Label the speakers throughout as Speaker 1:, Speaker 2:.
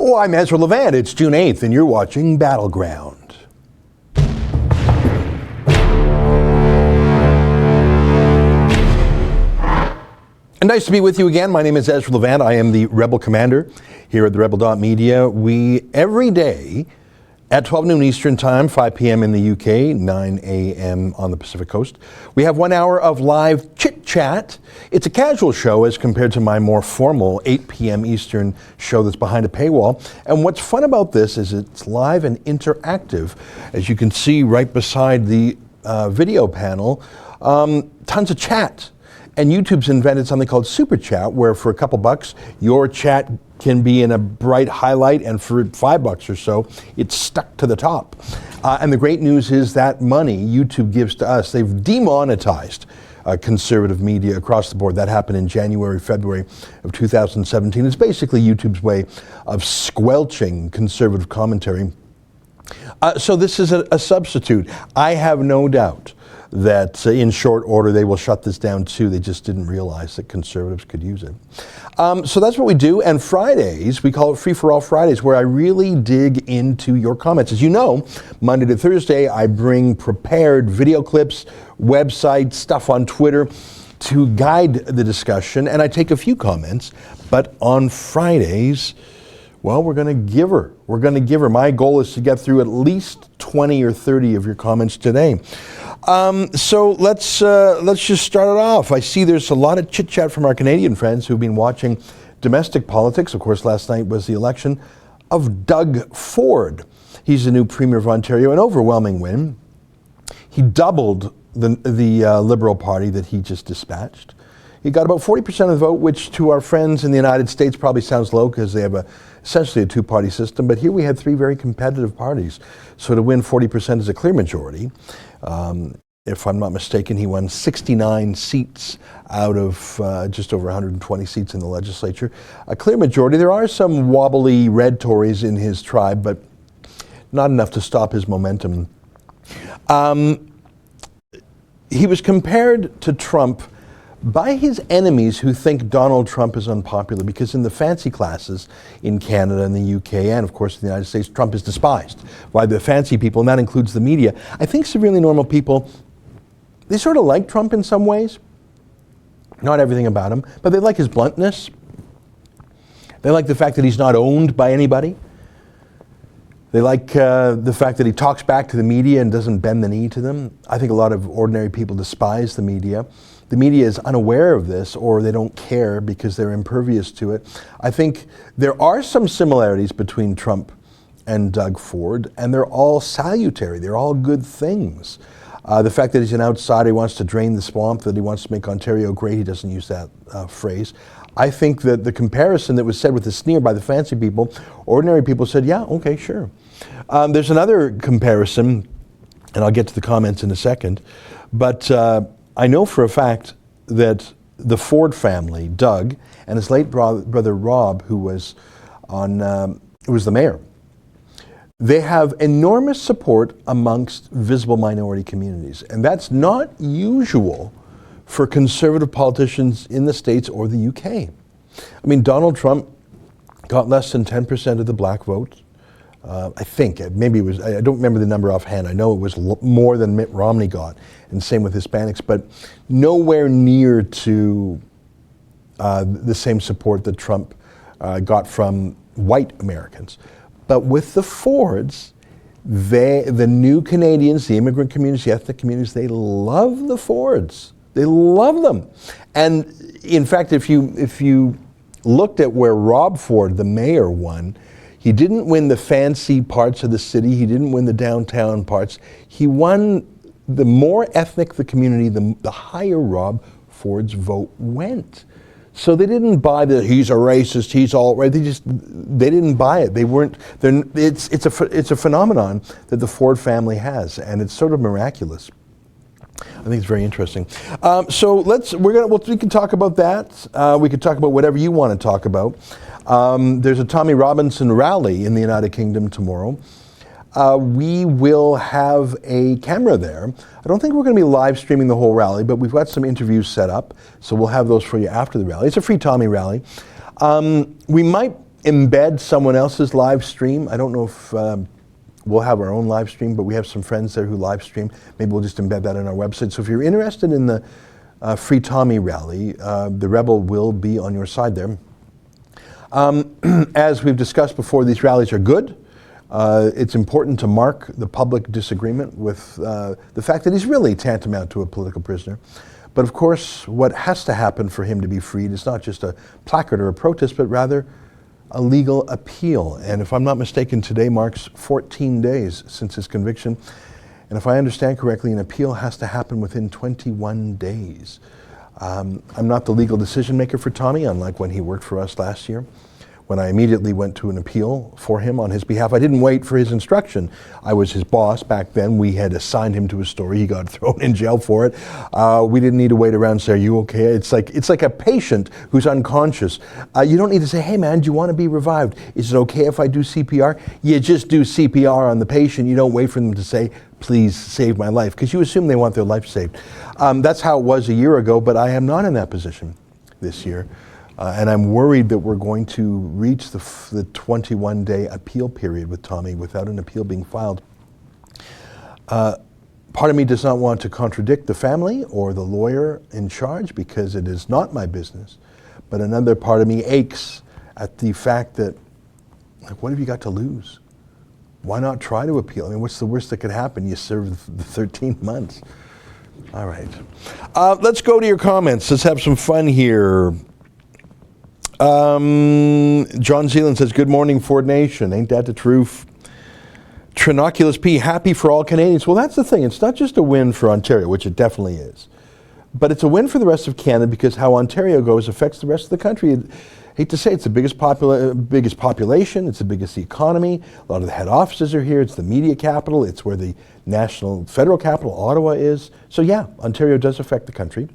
Speaker 1: Oh, I'm Ezra Levant. It's June 8th, and you're watching Battleground. And nice to be with you again. My name is Ezra Levant. I am the Rebel Commander here at the Rebel.media. We, every day, at 12 noon Eastern Time, 5 p.m. in the UK, 9 a.m. on the Pacific Coast, we have 1 hour of live chit-chat. It's a casual show as compared to my more formal 8 p.m. Eastern show that's behind a paywall. And what's fun about this is it's live and interactive. As you can see right beside the video panel, tons of chat. And YouTube's invented something called Super Chat, where for a couple bucks, your chat can be in a bright highlight, and for $5 or so, it's stuck to the top. And the great news is that money YouTube gives to us. They've demonetized conservative media across the board. That happened in January, February of 2017. It's basically YouTube's way of squelching conservative commentary. So this is a substitute. I have no doubt that in short order they will shut this down too. They just didn't realize that conservatives could use it. So that's what we do. And Fridays, we call it Free for All Fridays, where I really dig into your comments. As you know, Monday to Thursday, I bring prepared video clips, websites, stuff on Twitter to guide the discussion. And I take a few comments. But on Fridays, well, we're going to give her. We're going to give her. My goal is to get through at least 20 or 30 of your comments today. So let's just start it off. I see there's a lot of chit chat from our Canadian friends who've been watching domestic politics. Of course, last night was the election of Doug Ford. He's the new Premier of Ontario, an overwhelming win. He doubled the Liberal Party that he just dispatched. He got about 40% of the vote, which to our friends in the United States probably sounds low because they have essentially a two-party system. But here we had three very competitive parties. So to win 40% is a clear majority. If I'm not mistaken, he won 69 seats out of just over 120 seats in the legislature. A clear majority. There are some wobbly red Tories in his tribe, but not enough to stop his momentum. He was compared to Trump by his enemies who think Donald Trump is unpopular, because in the fancy classes in Canada and the UK and of course in the United States, Trump is despised by the fancy people, and that includes the media. I think severely normal people, they sort of like Trump in some ways. Not everything about him, but they like his bluntness. They like the fact that he's not owned by anybody. They like the fact that he talks back to the media and doesn't bend the knee to them. I think a lot of ordinary people despise the media. The media is unaware of this, or they don't care because they're impervious to it. I think there are some similarities between Trump and Doug Ford, and they're all salutary. They're all good things. The fact that he's an outsider, he wants to drain the swamp, that he wants to make Ontario great, he doesn't use that phrase. I think that the comparison that was said with a sneer by the fancy people, ordinary people said, yeah, okay, sure. There's another comparison, and I'll get to the comments in a second, but I know for a fact that the Ford family, Doug, and his late brother Rob, who was the mayor, they have enormous support amongst visible minority communities. And that's not usual for conservative politicians in the States or the UK. I mean, Donald Trump got less than 10% of the black vote. I think, maybe it was, I don't remember the number offhand. I know it was more than Mitt Romney got, and same with Hispanics, but nowhere near to the same support that Trump got from white Americans. But with the Fords, the new Canadians, the immigrant communities, the ethnic communities, they love the Fords. They love them. And in fact, if you looked at where Rob Ford, the mayor, won, he didn't win the fancy parts of the city. He didn't win the downtown parts. He won the more ethnic the community, the higher Rob Ford's vote went. So they didn't buy that he's a racist, he's all right. They didn't buy it. They weren't. It's a phenomenon that the Ford family has, and it's sort of miraculous. I think it's very interesting. So we can talk about that. We could talk about whatever you want to talk about. There's a Tommy Robinson rally in the United Kingdom tomorrow. We will have a camera there. I don't think we're going to be live streaming the whole rally, but we've got some interviews set up, so we'll have those for you after the rally. It's a free Tommy rally. We might embed someone else's live stream. I don't know if we'll have our own live stream, but we have some friends there who live stream. Maybe we'll just embed that on our website. So if you're interested in the Free Tommy rally, the Rebel will be on your side there. As we've discussed before, these rallies are good. It's important to mark the public disagreement with the fact that he's really tantamount to a political prisoner. But of course, what has to happen for him to be freed is not just a placard or a protest, but rather a legal appeal. And if I'm not mistaken, today marks 14 days since his conviction. And if I understand correctly, an appeal has to happen within 21 days. I'm not the legal decision maker for Tommy, unlike when he worked for us last year, when I immediately went to an appeal for him on his behalf. I didn't wait for his instruction. I was his boss back then. We had assigned him to a story. He got thrown in jail for it. We didn't need to wait around and say, are you okay? It's like a patient who's unconscious. You don't need to say, hey man, do you want to be revived? Is it okay if I do CPR? You just do CPR on the patient. You don't wait for them to say, please save my life, because you assume they want their life saved. That's how it was a year ago, but I am not in that position this year. And I'm worried that we're going to reach the 21-day appeal period with Tommy without an appeal being filed. Part of me does not want to contradict the family or the lawyer in charge, because it is not my business. But another part of me aches at the fact that, like, what have you got to lose? Why not try to appeal? I mean, what's the worst that could happen? You serve the 13 months. All right. Let's go to your comments. Let's have some fun here. John Zealand says, good morning, Ford Nation. Ain't that the truth? Trinoculus P, happy for all Canadians. Well, that's the thing. It's not just a win for Ontario, which it definitely is. But it's a win for the rest of Canada, because how Ontario goes affects the rest of the country. I hate to say it's the biggest population, it's the biggest economy. A lot of the head offices are here. It's the media capital. It's where the federal capital, Ottawa, is. So yeah, Ontario does affect the country.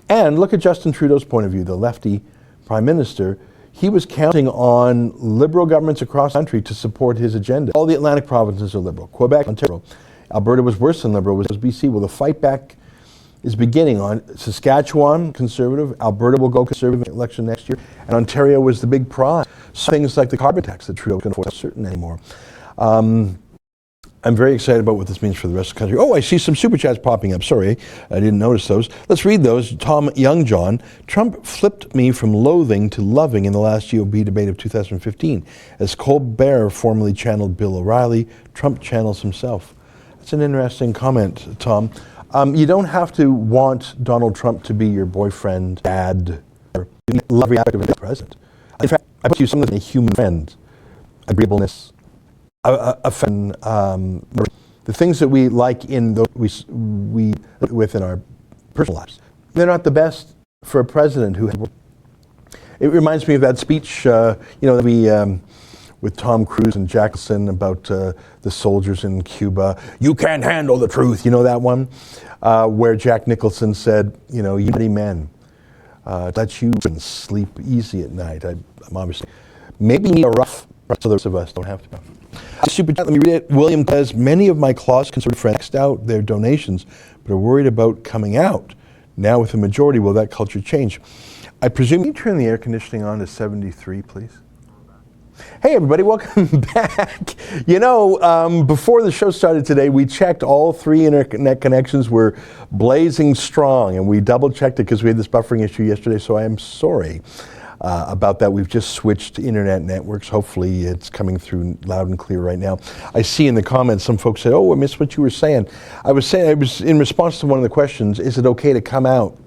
Speaker 1: And look at Justin Trudeau's point of view, the lefty Prime Minister. He was counting on Liberal governments across the country to support his agenda. All the Atlantic provinces are Liberal. Quebec, Ontario. Alberta was worse than Liberal, was BC. Well, the fight back is beginning on Saskatchewan, Conservative. Alberta will go Conservative in the election next year. And Ontario was the big prize. Things like the carbon tax that Trudeau can afford, certain anymore. I'm very excited about what this means for the rest of the country. Oh, I see some super chats popping up. Sorry, I didn't notice those. Let's read those. Tom Youngjohn, Trump flipped me from loathing to loving in the last GOP debate of 2015. As Colbert formerly channeled Bill O'Reilly, Trump channels himself. That's an interesting comment, Tom. You don't have to want Donald Trump to be your boyfriend, dad, or love reactive of the president. In fact, I put you something like a human friend, agreeableness, a friend, the things that we like in those we within our personal lives. They're not the best for a president who. It reminds me of that speech, with Tom Cruise and Jack Nicholson about the soldiers in Cuba. You can't handle the truth. You know that one, where Jack Nicholson said, you mighty men, that you can sleep easy at night. I'm obviously maybe a rough, so the rest of us don't have to. Super chat, let me read it. William says, many of my closet conservative friends maxed out their donations, but are worried about coming out. Now with the majority, will that culture change? I presume. Can you turn the air conditioning on to 73, please? Hey everybody, welcome back. Before the show started today, we checked all 3 internet connections were blazing strong, and we double checked it because we had this buffering issue yesterday, so I am sorry about that. We've just switched internet networks. Hopefully it's coming through loud and clear right now. I see in the comments some folks said, oh, I missed what you were saying. I was in response to one of the questions, is it okay to come out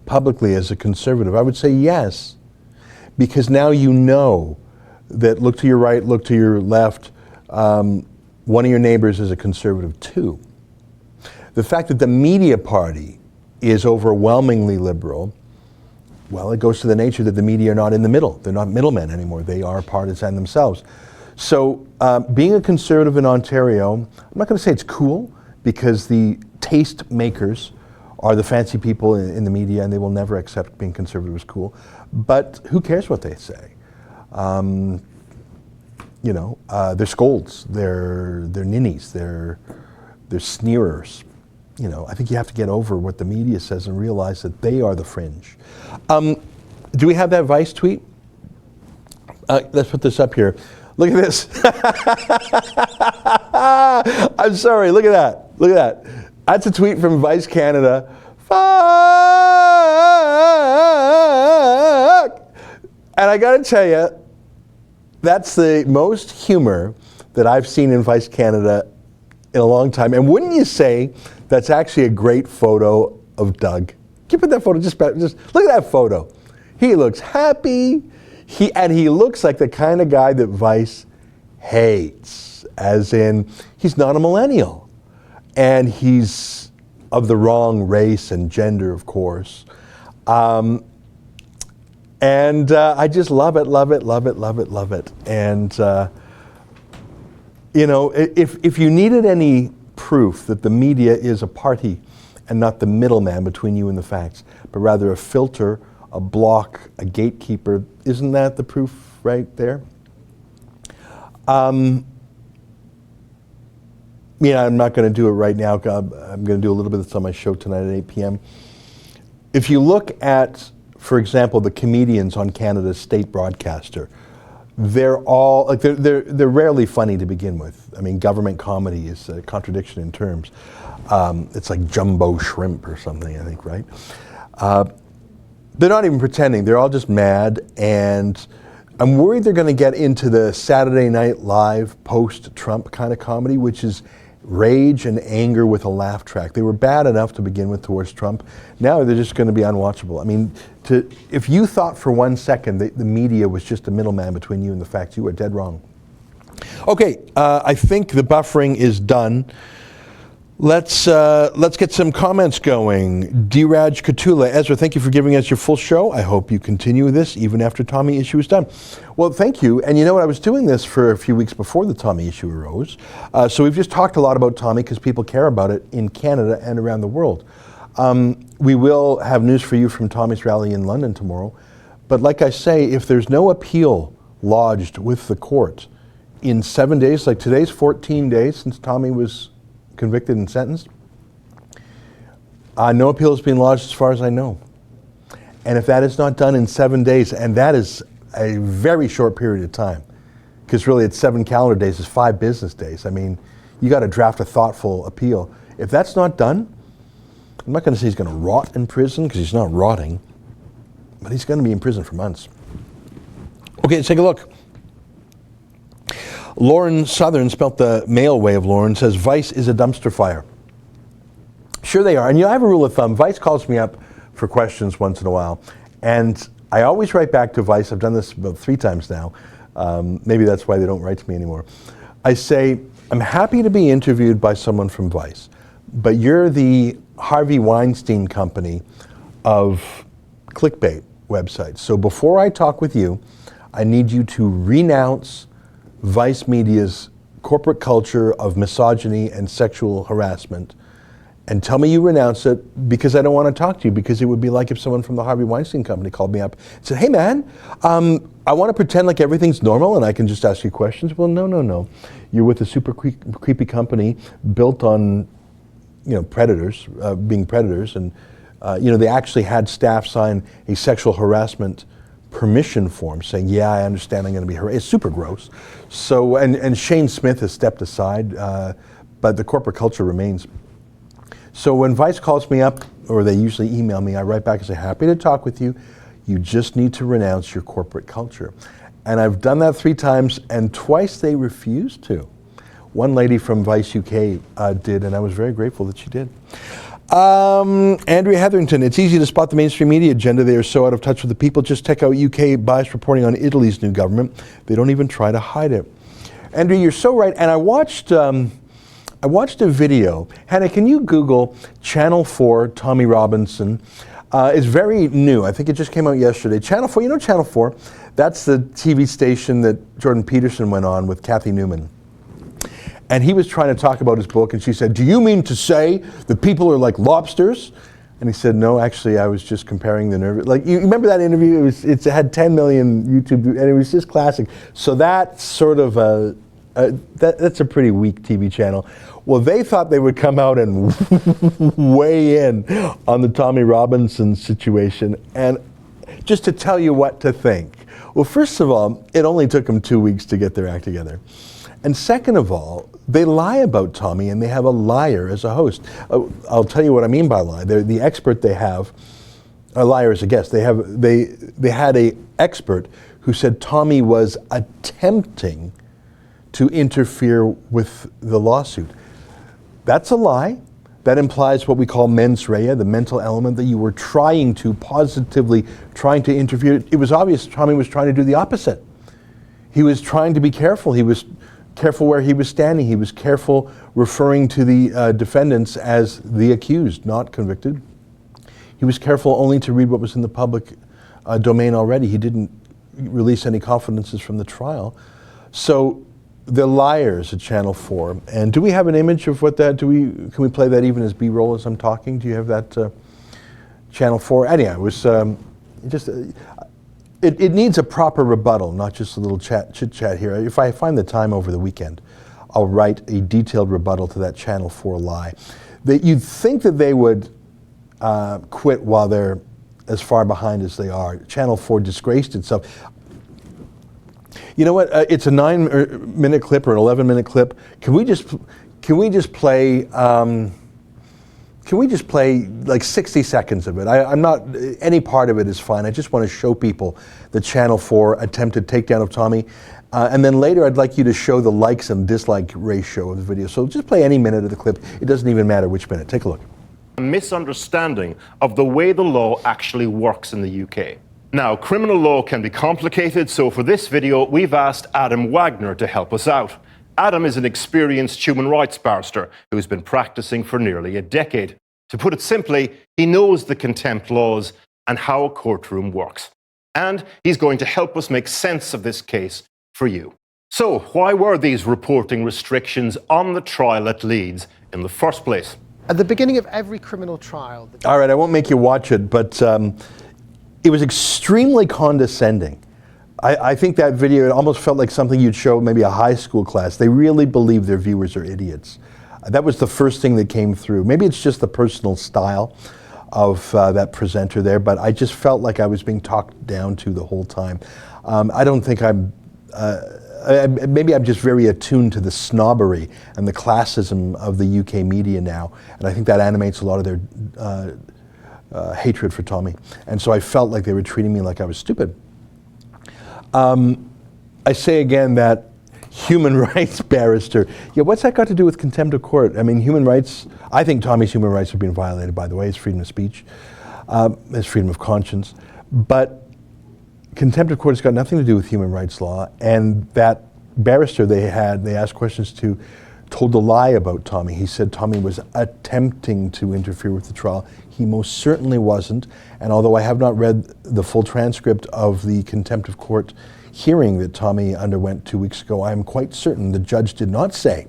Speaker 1: publicly as a conservative? I would say yes, because now you know that look to your right, look to your left, one of your neighbors is a conservative too. The fact that the media party is overwhelmingly liberal, well, it goes to the nature that the media are not in the middle. They're not middlemen anymore. They are partisan themselves. So being a conservative in Ontario, I'm not going to say it's cool, because the taste makers are the fancy people in the media, and they will never accept being conservative as cool. But who cares what they say? They're scolds, they're ninnies, they're sneerers. I think you have to get over what the media says and realize that they are the fringe. Do we have that Vice tweet? Let's put this up here. Look at this. I'm sorry. Look at that. Look at that. That's a tweet from Vice Canada. Fuck! And I got to tell you, that's the most humor that I've seen in Vice Canada in a long time. And wouldn't you say that's actually a great photo of Doug? Can you put that photo, just look at that photo. He looks happy. He looks like the kind of guy that Vice hates, as in he's not a millennial. And he's of the wrong race and gender, of course. And I just love it, love it, love it, love it, love it. And, you know, if you needed any proof that the media is a party and not the middleman between you and the facts, but rather a filter, a block, a gatekeeper, isn't that the proof right there? Yeah, I'm not going to do it right now. I'm going to do a little bit of this on my show tonight at 8 p.m. If you look at, for example, the comedians on Canada's state broadcaster, they're all like they're rarely funny to begin with. I mean, government comedy is a contradiction in terms. It's like jumbo shrimp or something, I think, right? They're not even pretending. They're all just mad, and I'm worried they're going to get into the Saturday Night Live post-Trump kind of comedy, which is rage and anger with a laugh track. They were bad enough to begin with towards Trump. Now they're just going to be unwatchable. I mean, if you thought for 1 second that the media was just a middleman between you and the facts, you are dead wrong. Okay, I think the buffering is done. Let's get some comments going. D-Raj Katula, Ezra, thank you for giving us your full show. I hope you continue this even after Tommy issue is done. Well, thank you. And you know what? I was doing this for a few weeks before the Tommy issue arose. So we've just talked a lot about Tommy because people care about it in Canada and around the world. We will have news for you from Tommy's rally in London tomorrow. But like I say, if there's no appeal lodged with the court in 7 days, like today's 14 days since Tommy was convicted and sentenced, no appeal has been lodged as far as I know. And if that is not done in 7 days, and that is a very short period of time, because really it's 7 calendar days, it's 5 business days. I mean, you got to draft a thoughtful appeal. If that's not done, I'm not going to say he's going to rot in prison, because he's not rotting, but he's going to be in prison for months. Okay, let's take a look. Lauren Southern, spelt the male way of Lauren, says Vice is a dumpster fire. Sure they are. And you know, I have a rule of thumb. Vice calls me up for questions once in a while. And I always write back to Vice. I've done this about 3 times now. Maybe that's why they don't write to me anymore. I say, I'm happy to be interviewed by someone from Vice, but you're the Harvey Weinstein company of clickbait websites. So before I talk with you, I need you to renounce Vice Media's corporate culture of misogyny and sexual harassment, and tell me you renounce it, because I don't want to talk to you, because it would be like if someone from the Harvey Weinstein company called me up and said, hey man, I want to pretend like everything's normal and I can just ask you questions. Well, no. You're with a super creepy company built on, you know, predators, being predators, and you know, they actually had staff sign a sexual harassment permission form saying, yeah, I understand I'm going to be harassed. It's super gross. So, and Shane Smith has stepped aside, but the corporate culture remains. So when Vice calls me up, or they usually email me, I write back and say, happy to talk with you. You just need to renounce your corporate culture. And I've done that 3 times, and twice they refused to. One lady from Vice UK did, and I was very grateful that she did. Andrea Hetherington, it's easy to spot the mainstream media agenda. They are so out of touch with the people. Just check out UK biased reporting on Italy's new government. They don't even try to hide it. Andrea, you're so right. And I watched a video. Hannah, can you Google Channel 4 Tommy Robinson? It's very new. I think it just came out yesterday. Channel 4, you know Channel 4? That's the TV station that Jordan Peterson went on with Kathy Newman. And he was trying to talk about his book, and she said, do you mean to say that people are like lobsters? And he said, no, actually, I was just comparing the nerve. Like, you remember that interview? It had 10 million YouTube, and it was just classic. So that's sort of that's a pretty weak TV channel. Well, they thought they would come out and weigh in on the Tommy Robinson situation. And just to tell you what to think, Well, first of all, it only took them 2 weeks to get their act together. And second of all, they lie about Tommy, and they have a liar as a host. I'll tell you what I mean by lie. The expert they have, a liar as a guest. They had a expert who said Tommy was attempting to interfere with the lawsuit. That's a lie. That implies what we call mens rea, the mental element, that you were positively trying to interfere. It was obvious Tommy was trying to do the opposite. He was trying to be careful. He was careful where he was standing. He was careful referring to the defendants as the accused, not convicted. He was careful only to read what was in the public domain already. He didn't release any confidences from the trial. So the liars at Channel 4. And do we have an image of what that, can we play that even as B-roll as I'm talking? Do you have that Channel 4? Anyhow, it was it needs a proper rebuttal, not just a little chit-chat here. If I find the time over the weekend, I'll write a detailed rebuttal to that Channel 4 lie. That you'd think that they would quit while they're as far behind as they are. Channel 4 disgraced itself. You know what? It's a 9-minute clip or an 11-minute clip. Can we just play? Can we just play like 60 seconds of it? I'm not. Any part of it is fine. I just want to show people the Channel 4 attempted takedown of Tommy, and then later I'd like you to show the likes and dislike ratio of the video. So just play any minute of the clip. It doesn't even matter which minute. Take a look.
Speaker 2: A misunderstanding of the way the law actually works in the UK. Now, criminal law can be complicated, so for this video, we've asked Adam Wagner to help us out. Adam is an experienced human rights barrister who's been practicing for nearly a decade. To put it simply, he knows the contempt laws and how a courtroom works. And he's going to help us make sense of this case for you. So, why were these reporting restrictions on the trial at Leeds in the first place?
Speaker 3: At the beginning of every criminal trial...
Speaker 1: All right, I won't make you watch it, but it was extremely condescending. I think that video, it almost felt like something you'd show maybe a high school class. They really believe their viewers are idiots. That was the first thing that came through. Maybe it's just the personal style of that presenter there, but I just felt like I was being talked down to the whole time. I don't think maybe I'm just very attuned to the snobbery and the classism of the UK media now, and I think that animates a lot of their hatred for Tommy. And so I felt like they were treating me like I was stupid. I say again that human rights barrister, yeah, what's that got to do with contempt of court? I mean, human rights, I think Tommy's human rights have been violated, by the way, his freedom of speech, his freedom of conscience, but contempt of court has got nothing to do with human rights law, and that barrister they asked questions to, told a lie about Tommy. He said Tommy was attempting to interfere with the trial. He most certainly wasn't, and although I have not read the full transcript of the contempt of court hearing that Tommy underwent 2 weeks ago, I am quite certain the judge did not say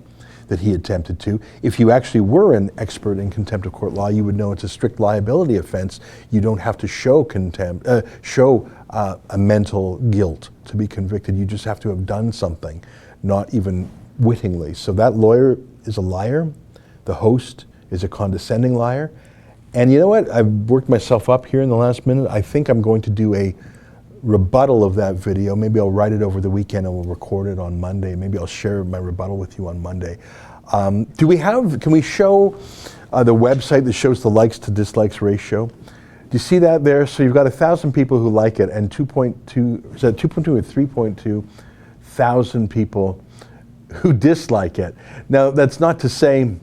Speaker 1: that he attempted to. If you actually were an expert in contempt of court law, you would know it's a strict liability offense. You don't have to show contempt, a mental guilt to be convicted. You just have to have done something, not even wittingly. So that lawyer is a liar. The host is a condescending liar. And you know what? I've worked myself up here in the last minute. I think I'm going to do a rebuttal of that video. Maybe I'll write it over the weekend and we'll record it on Monday. Maybe I'll share my rebuttal with you on Monday. Can we show the website that shows the likes to dislikes ratio? Do you see that there? So you've got 1,000 people who like it and 2.2, is that 2.2 or 3.2 thousand people who dislike it. Now, that's not to say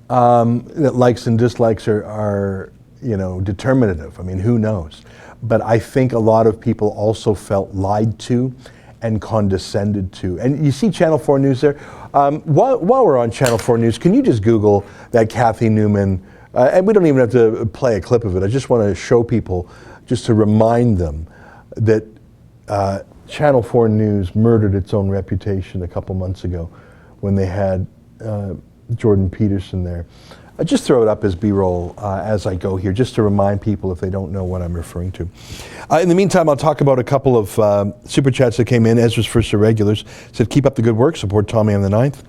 Speaker 1: that likes and dislikes are determinative. I mean, who knows? But I think a lot of people also felt lied to and condescended to. And you see Channel 4 News there. While we're on Channel 4 News, can you just Google that Kathy Newman, and we don't even have to play a clip of it. I just want to show people, just to remind them that Channel 4 News murdered its own reputation a couple months ago when they had Jordan Peterson there. Just throw it up as B-roll as I go here, just to remind people if they don't know what I'm referring to. In the meantime, I'll talk about a couple of super chats that came in. Ezra's First Irregulars said, keep up the good work, support Tommy on the 9th.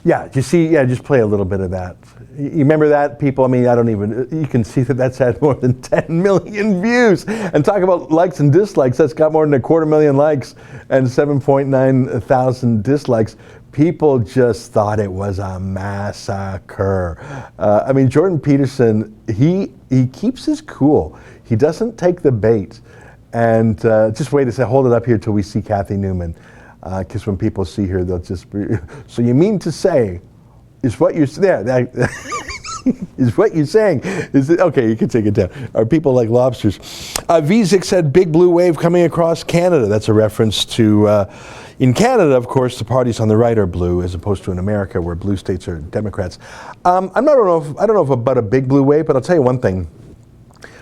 Speaker 1: Yeah, you see, yeah, just play a little bit of that. You remember that, people? I mean, I don't even, you can see that that's had more than 10 million views. And talk about likes and dislikes, that's got more than 250,000 likes and 7.9 thousand dislikes. People just thought it was a massacre. I mean, Jordan Peterson, he keeps his cool. He doesn't take the bait. And just wait a second, hold it up here till we see Kathy Newman. Because when people see her, they'll just be, so you mean to say, is what you're is what you're saying, is it, okay, you can take it down. Are people like lobsters? V6 said big blue wave coming across Canada. That's a reference to, in Canada, of course, the parties on the right are blue, as opposed to in America, where blue states are Democrats. I don't know if about a big blue wave, but I'll tell you one thing.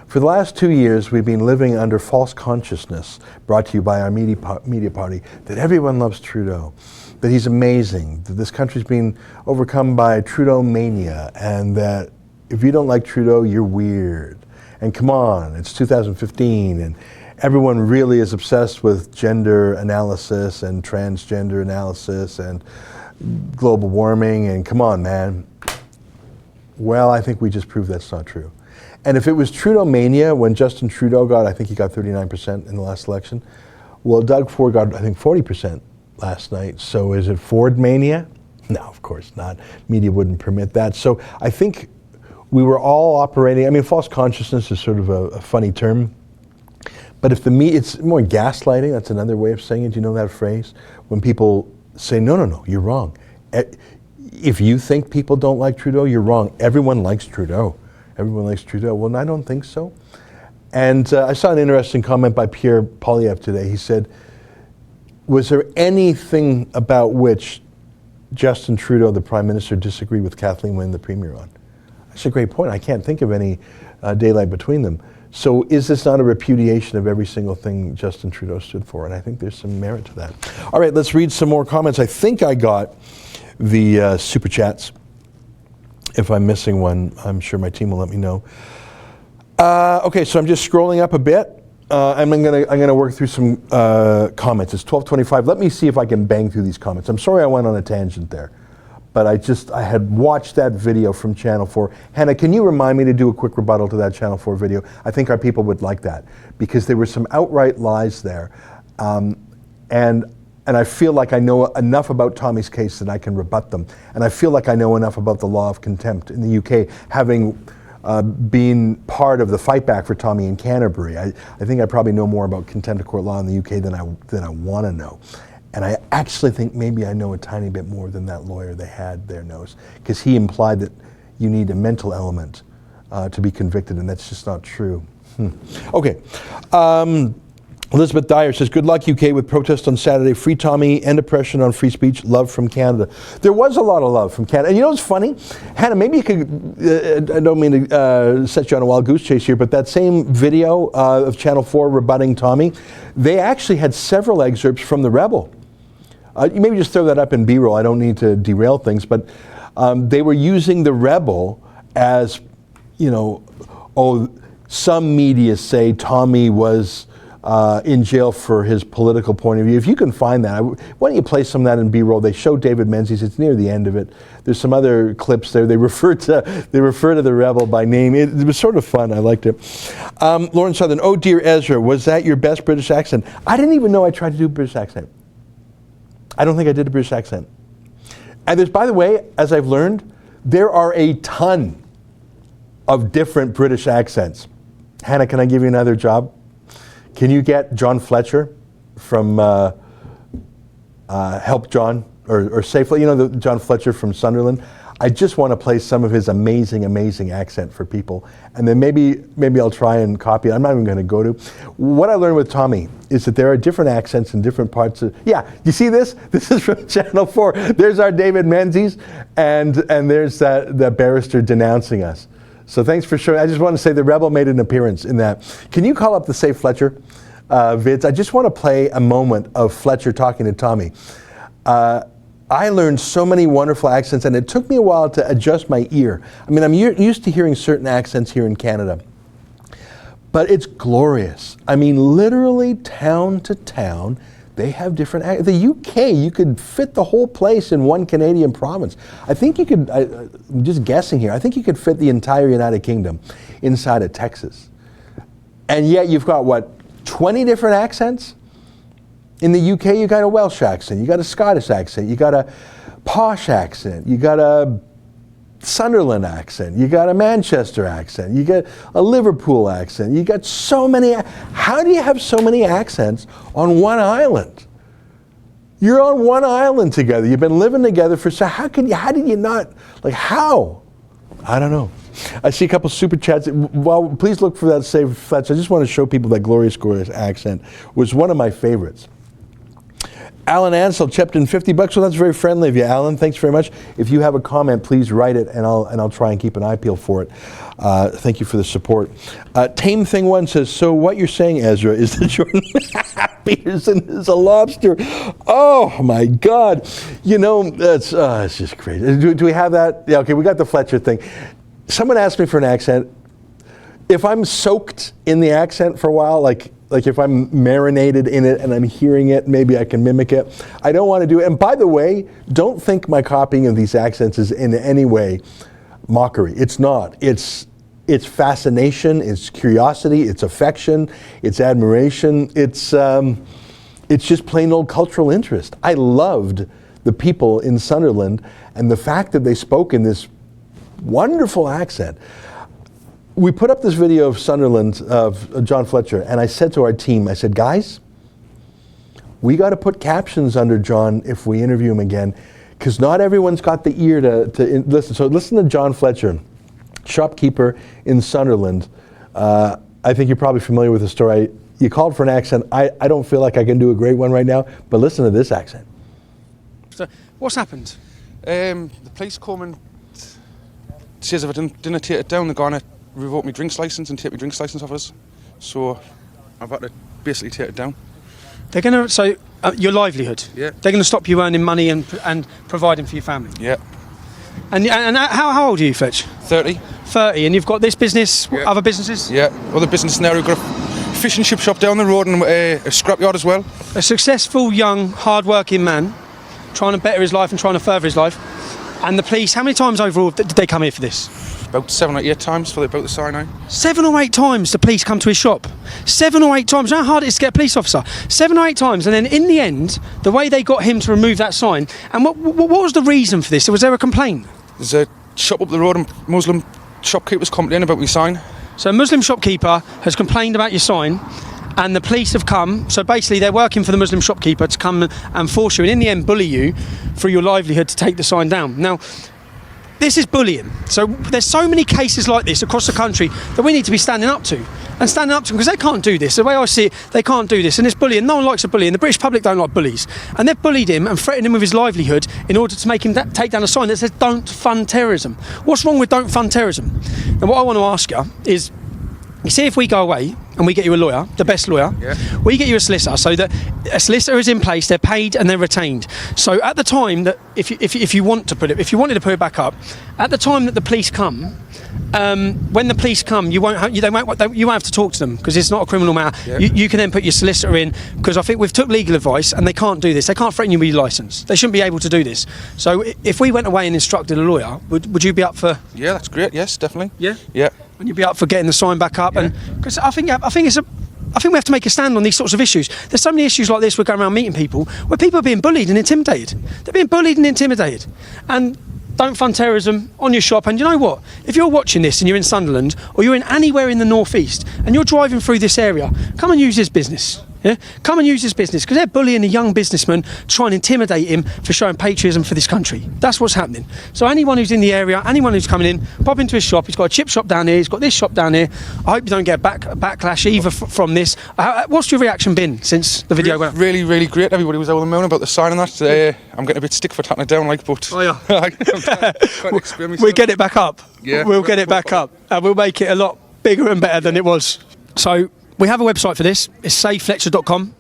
Speaker 1: For the last 2 years, we've been living under false consciousness, brought to you by our media party, that everyone loves Trudeau, that he's amazing, that this country's been overcome by Trudeau mania, and that if you don't like Trudeau, you're weird. And come on, it's 2015, and everyone really is obsessed with gender analysis and transgender analysis and global warming, and come on, man. Well, I think we just proved that's not true. And if it was Trudeau mania, when Justin Trudeau got, I think he got 39% in the last election. Well, Doug Ford got, I think, 40% last night. So is it Ford mania? No, of course not. Media wouldn't permit that. So I think we were all operating, I mean, false consciousness is sort of a funny term. But if the media, it's more gaslighting, that's another way of saying it. Do you know that phrase? When people say, no, you're wrong. If you think people don't like Trudeau, you're wrong. Everyone likes Trudeau. Everyone likes Trudeau. Well, I don't think so. And I saw an interesting comment by Pierre Poilievre today. He said, was there anything about which Justin Trudeau, the Prime Minister, disagreed with Kathleen Wynne, the Premier, on? That's a great point. I can't think of any daylight between them. So is this not a repudiation of every single thing Justin Trudeau stood for? And I think there's some merit to that. All right, let's read some more comments. I think I got the Super Chats. If I'm missing one, I'm sure my team will let me know. Okay, so I'm just scrolling up a bit. I'm gonna work through some comments. It's 12:25. Let me see if I can bang through these comments. I'm sorry I went on a tangent there, but I had watched that video from Channel 4. Hannah, can you remind me to do a quick rebuttal to that Channel 4 video? I think our people would like that, because there were some outright lies there. And I feel like I know enough about Tommy's case that I can rebut them. And I feel like I know enough about the law of contempt in the UK, having been part of the fight back for Tommy in Canterbury. I think I probably know more about contempt of court law in the UK than I want to know. And I actually think maybe I know a tiny bit more than that lawyer they had there knows, because he implied that you need a mental element to be convicted, and that's just not true. Okay. Elizabeth Dyer says, good luck, UK, with protest on Saturday. Free Tommy, end oppression on free speech. Love from Canada. There was a lot of love from Canada. And you know what's funny? Hannah, maybe you could, I don't mean to set you on a wild goose chase here, but that same video of Channel 4 rebutting Tommy, they actually had several excerpts from The Rebel. You maybe just throw that up in B-roll. I don't need to derail things, but they were using The Rebel as, you know, some media say Tommy was in jail for his political point of view. If you can find that, why don't you play some of that in B-roll? They show David Menzies. It's near the end of it. There's some other clips there. They refer to the Rebel by name. It was sort of fun. I liked it. Lauren Southern, oh dear Ezra, was that your best British accent? I didn't even know I tried to do a British accent. I don't think I did a British accent. And there's, by the way, as I've learned, there are a ton of different British accents. Hannah, can I give you another job? Can you get John Fletcher from Help John or Safely? You know, John Fletcher from Sunderland? I just want to play some of his amazing, amazing accent for people. And then maybe I'll try and copy it. I'm not even going to go to. What I learned with Tommy is that there are different accents in different parts of, yeah, you see this? This is from Channel 4. There's our David Menzies, and there's that barrister denouncing us. So thanks for showing. I just want to say the Rebel made an appearance in that. Can you call up the Say Fletcher vids? I just want to play a moment of Fletcher talking to Tommy. I learned so many wonderful accents, and it took me a while to adjust my ear. I mean, I'm used to hearing certain accents here in Canada, but it's glorious. I mean, literally town to town, They have different. The UK, you could fit the whole place in one Canadian province. I think you could. I'm just guessing here. I think you could fit the entire United Kingdom inside of Texas. And yet you've got what, 20 different accents? In the UK, you got a Welsh accent, you got a Scottish accent, you got a posh accent, you got a Sunderland accent, you got a Manchester accent, you got a Liverpool accent, you got so many. How do you have so many accents on one island? You're on one island together. You've been living together for so. How did you not, like, how? I don't know. I see a couple super chats. Well, please look for that Save Fletch. I just want to show people that Glorious accent was one of my favorites. Alan Ansel chipped in $50. Well, that's very friendly of you, Alan. Thanks very much. If you have a comment, please write it, and I'll try and keep an eye peeled for it. Thank you for the support. Tame Thing One says, so what you're saying, Ezra, is that Jordan Peterson is a lobster. Oh my God! You know, it's just crazy. Do we have that? Yeah. Okay, we got the Fletcher thing. Someone asked me for an accent. If I'm soaked in the accent for a while, like if I'm marinated in it and I'm hearing it, maybe I can mimic it. I don't want to do it. And by the way, don't think my copying of these accents is in any way mockery. It's not. It's fascination, it's curiosity, it's affection, it's admiration, it's just plain old cultural interest. I loved the people in Sunderland and the fact that they spoke in this wonderful accent. We put up this video of Sunderland, of John Fletcher, and I said to our team, I said, guys, we got to put captions under John if we interview him again, because not everyone's got the ear to listen. So listen to John Fletcher, shopkeeper in Sunderland. I think you're probably familiar with the story. You called for an accent. I don't feel like I can do a great one right now, but listen to this accent.
Speaker 4: So what's happened? The police come and says if I didn't take it down, they're going to revoke my drinks licence and take my drinks licence off us. So I've had to basically take it down.
Speaker 3: They're going to, your livelihood?
Speaker 4: Yeah.
Speaker 3: They're going to stop you earning money and providing for your family?
Speaker 4: Yeah.
Speaker 3: And how old are you, Fletch?
Speaker 4: 30.
Speaker 3: 30, and you've got this business,
Speaker 4: Yeah.
Speaker 3: other businesses?
Speaker 4: Yeah, other business now. We've got a fish and chip shop down the road and a scrapyard as well.
Speaker 3: A successful, young, hard-working man trying to better his life and trying to further his life. And the police, how many times overall did they come here for this?
Speaker 4: About 7 or 8 times for about the cyanide.
Speaker 3: 7 or 8 times the police come to his shop. 7 or 8 times. You know how hard it is to get a police officer? 7 or 8 times. And then in the end, the way they got him to remove that sign, and what was the reason for this? Was there a complaint?
Speaker 4: There's a shop up the road and Muslim shopkeepers complaining about my sign.
Speaker 3: So a Muslim shopkeeper has complained about your sign, and the police have come. So basically they're working for the Muslim shopkeeper to come and force you, and in the end bully you for your livelihood to take the sign down. Now, this is bullying. So there's so many cases like this across the country that we need to be standing up to. And standing up to them, because they can't do this. The way I see it, they can't do this. And it's bullying. No one likes a bully, and the British public don't like bullies. And they've bullied him and threatened him with his livelihood in order to make him take down a sign that says, don't fund terrorism. What's wrong with don't fund terrorism? And what I want to ask you is, you see, if we go away and we get you a lawyer, the best lawyer,
Speaker 4: Yeah.
Speaker 3: we get you a solicitor, so that a solicitor is in place, they're paid and they're retained. So at the time that, if you wanted to put it back up, at the time that the police come, when the police come, you won't have to talk to them because it's not a criminal matter.
Speaker 4: Yeah.
Speaker 3: You can then put your solicitor in, because I think we've took legal advice and they can't do this. They can't threaten you with your licence. They shouldn't be able to do this. So if we went away and instructed a lawyer, would you be up for?
Speaker 4: Yeah, that's great. Yes, definitely.
Speaker 3: Yeah.
Speaker 4: Yeah.
Speaker 3: And you'd be up for getting the sign back up,
Speaker 4: Yeah.
Speaker 3: and because I think we have to make a stand on these sorts of issues. There's so many issues like this. We're going around meeting people where people are being bullied and intimidated. They're being bullied and intimidated, and don't fund terrorism on your shop. And you know what? If you're watching this and you're in Sunderland or you're in anywhere in the northeast and you're driving through this area, come and use this business. Yeah? Come and use this business, because they're bullying a young businessman to try and intimidate him for showing patriotism for this country. That's what's happening. So anyone who's in the area, anyone who's coming in, pop into his shop. He's got a chip shop down here. He's got this shop down here. I hope you don't get backlash either from this. What's your reaction been since the video went up?
Speaker 4: Really, really great. Everybody was over the moon about the sign and that. I'm getting a bit stick for tapping it down, but
Speaker 3: Oh, yeah.
Speaker 4: I'm trying to explain myself.
Speaker 3: We'll get it back up.
Speaker 4: Yeah.
Speaker 3: We'll get it back up, and we'll make it a lot bigger and better than it was. So we have a website for this. It's savefletcher.com.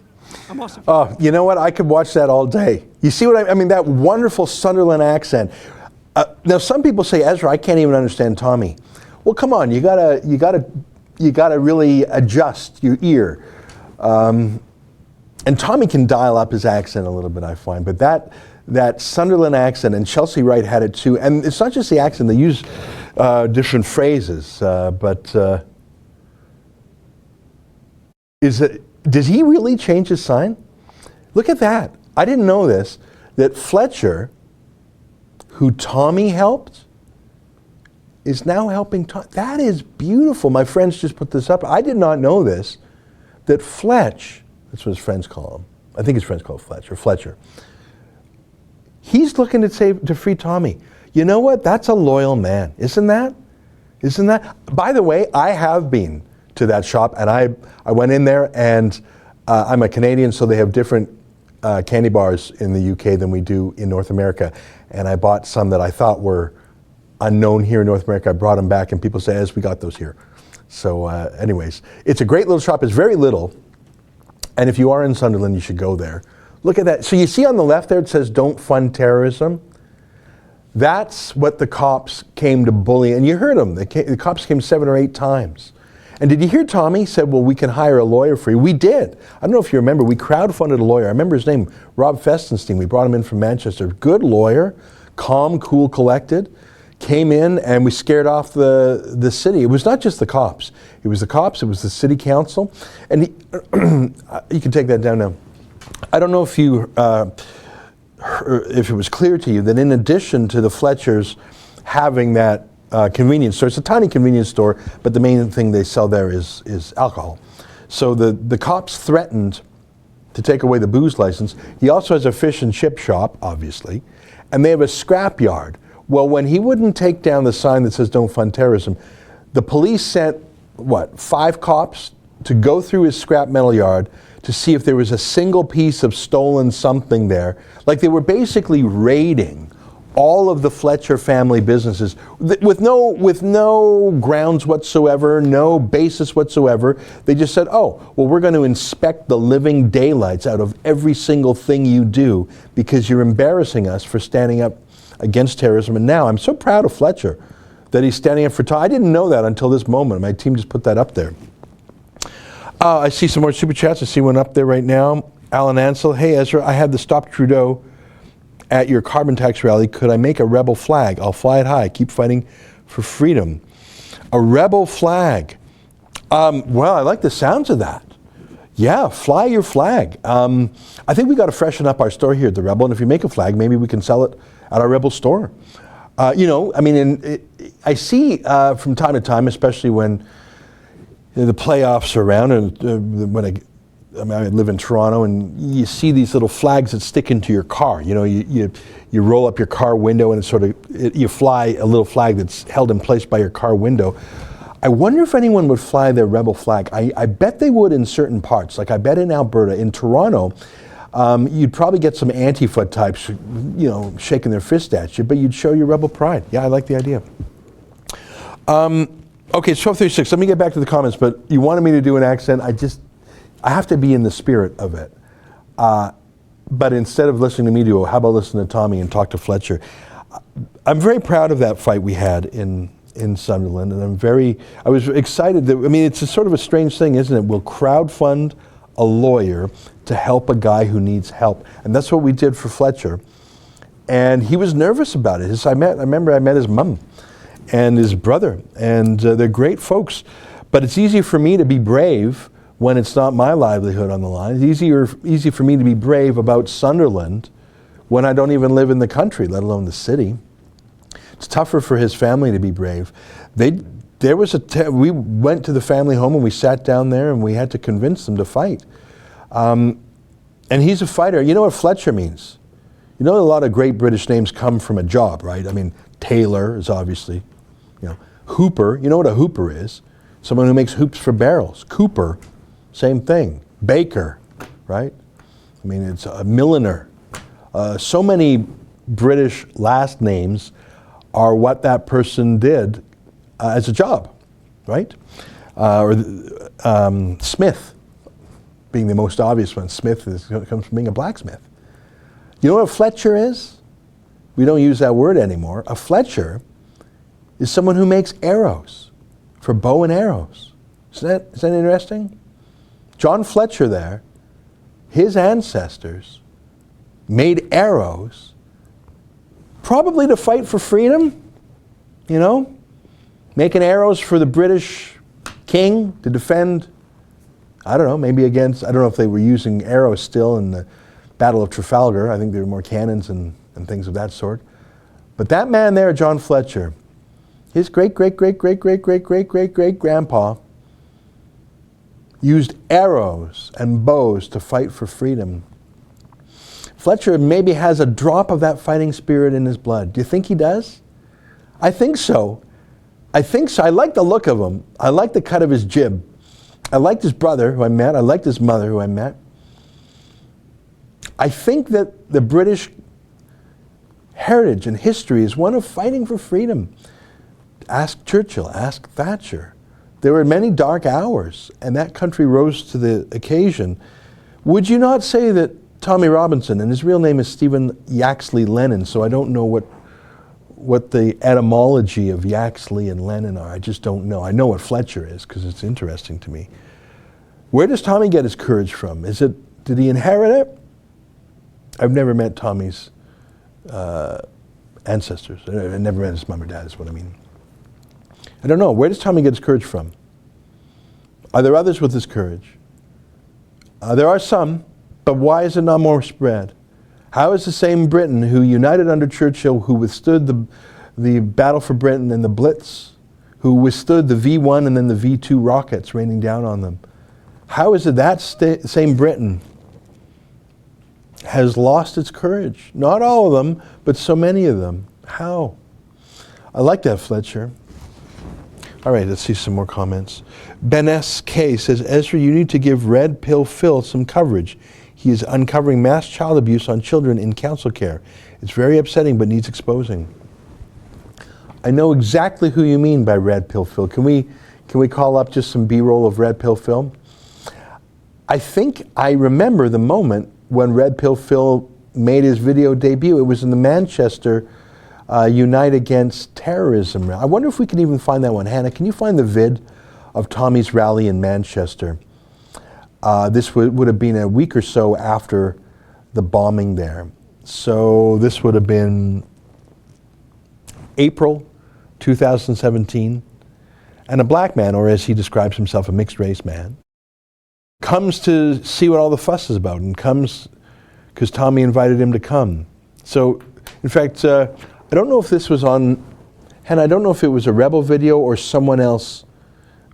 Speaker 1: Oh, you know what? I could watch that all day. You see what I mean? That wonderful Sunderland accent. Now, some people say, Ezra, I can't even understand Tommy. Well, come on, you gotta really adjust your ear. And Tommy can dial up his accent a little bit, I find, but that Sunderland accent, and Chelsea Wright had it too, and it's not just the accent, they use different phrases, did he really change his sign? Look at that. I didn't know this, that Fletcher, who Tommy helped, is now helping Tommy. That is beautiful. My friends just put this up. I did not know this, that Fletch, that's what his friends call him. I think his friends call him Fletch, or Fletcher. He's looking to free Tommy. You know what? That's a loyal man, isn't that? Isn't that? By the way, I have been to that shop, and I went in there, and I'm a Canadian, so they have different candy bars in the UK than we do in North America. And I bought some that I thought were unknown here in North America. I brought them back, and people say, "Yes, we got those here." So anyways, it's a great little shop. It's very little. And if you are in Sunderland, you should go there. Look at that. So you see on the left there, it says, "Don't fund terrorism." That's what the cops came to bully. And you heard them. The cops came 7 or 8 times. And did you hear Tommy said, "Well, we can hire a lawyer for you"? We did. I don't know if you remember. We crowdfunded a lawyer. I remember his name, Rob Festenstein. We brought him in from Manchester. Good lawyer, calm, cool, collected. Came in and we scared off the city. It was not just the cops. It was the cops. It was the city council. And you can take that down now. I don't know if if it was clear to you that in addition to the Fletchers having that convenience store, it's a tiny convenience store, but the main thing they sell there is alcohol. So the cops threatened to take away the booze license. He also has a fish and chip shop, obviously, and they have a scrap yard. Well, when he wouldn't take down the sign that says "Don't fund terrorism," the police sent, 5 cops to go through his scrap metal yard to see if there was a single piece of stolen something there. Like they were basically raiding all of the Fletcher family businesses with no grounds whatsoever, no basis whatsoever. They just said, "Oh, well, we're going to inspect the living daylights out of every single thing you do because you're embarrassing us for standing up against terrorism." And now I'm so proud of Fletcher that he's standing up for I didn't know that until this moment. My team just put that up there. I see some more super chats. I see one up there right now. Alan Ansel, "Hey Ezra, I had the Stop Trudeau at your carbon tax rally. Could I make a rebel flag? I'll fly it high. Keep fighting for freedom." A rebel flag. Well, I like the sounds of that. Yeah, fly your flag. I think we got to freshen up our store here at the Rebel, and if you make a flag, maybe we can sell it at our Rebel store. I see from time to time, especially when the playoffs are around, and when I live in Toronto, and you see these little flags that stick into your car. You roll up your car window, and you fly a little flag that's held in place by your car window. I wonder if anyone would fly their Rebel flag. I bet they would in certain parts. Like I bet in Alberta, in Toronto, you'd probably get some Antifa types, shaking their fist at you, but you'd show your Rebel pride. Yeah, I like the idea. Okay, it's 12:36. Let me get back to the comments, but you wanted me to do an accent. I have to be in the spirit of it. But instead of listening to me do it, how about listen to Tommy and talk to Fletcher? I'm very proud of that fight we had in Sunderland, and I was excited that, it's a sort of a strange thing, isn't it? We'll crowdfund a lawyer to help a guy who needs help. And that's what we did for Fletcher. And he was nervous about it. I remember I met his mom and his brother, and they're great folks. But it's easy for me to be brave when it's not my livelihood on the line. It's easy for me to be brave about Sunderland when I don't even live in the country, let alone the city. It's tougher for his family to be brave. We went to the family home and we sat down there and we had to convince them to fight. And he's a fighter. You know what Fletcher means? You know, a lot of great British names come from a job, right? Taylor is obviously, Hooper. You know what a hooper is? Someone who makes hoops for barrels. Cooper, same thing. Baker, right? It's a milliner. So many British last names are what that person did as a job, right? Smith being the most obvious one. Smith comes from being a blacksmith. You know what a Fletcher is? We don't use that word anymore. A Fletcher is someone who makes arrows for bow and arrows. Is that interesting? John Fletcher there, his ancestors made arrows, probably to fight for freedom, you know, making arrows for the British king to defend, I don't know, maybe against, I don't know if they were using arrows still in the Battle of Trafalgar. I think there were more cannons and things of that sort. But that man there, John Fletcher, his great-great-great-great-great-great-great-great-great-grandpa used arrows and bows to fight for freedom. Fletcher maybe has a drop of that fighting spirit in his blood. Do you think he does? I think so. I think so. I like the look of him. I like the cut of his jib. I liked his brother, who I met. I liked his mother, who I met. I think that the British heritage and history is one of fighting for freedom. Ask Churchill, ask Thatcher. There were many dark hours, and that country rose to the occasion. Would you not say that Tommy Robinson, and his real name is Stephen Yaxley Lennon, so I don't know what the etymology of Yaxley and Lennon are. I just don't know. I know what Fletcher is because it's interesting to me. Where does Tommy get his courage from? Did he inherit it? I've never met Tommy's ancestors. I never met his mom or dad, is what I mean. I don't know. Where does Tommy get his courage from? Are there others with this courage? There are some, but why is it not more spread? How is the same Britain who united under Churchill, who withstood the battle for Britain and the Blitz, who withstood the V-1 and then the V-2 rockets raining down on them, how is it that same Britain has lost its courage? Not all of them, but so many of them. How? I like that, Fletcher. All right, let's see some more comments. Ben S. K. says, Ezra, you need to give Red Pill Phil some coverage. He is uncovering mass child abuse on children in council care. It's very upsetting, but needs exposing. I know exactly who you mean by Red Pill Phil. Can we call up just some B-roll of Red Pill Phil? I think I remember the moment when Red Pill Phil made his video debut. It was in the Manchester Unite Against Terrorism. I wonder if we can even find that one. Hannah, can you find the vid of Tommy's rally in Manchester? This would have been a week or so after the bombing there. So this would have been April 2017. And a black man, or as he describes himself, a mixed race man, comes to see what all the fuss is about, and comes because Tommy invited him to come. So, in fact, I don't know if this was on, and I don't know if it was a Rebel video or someone else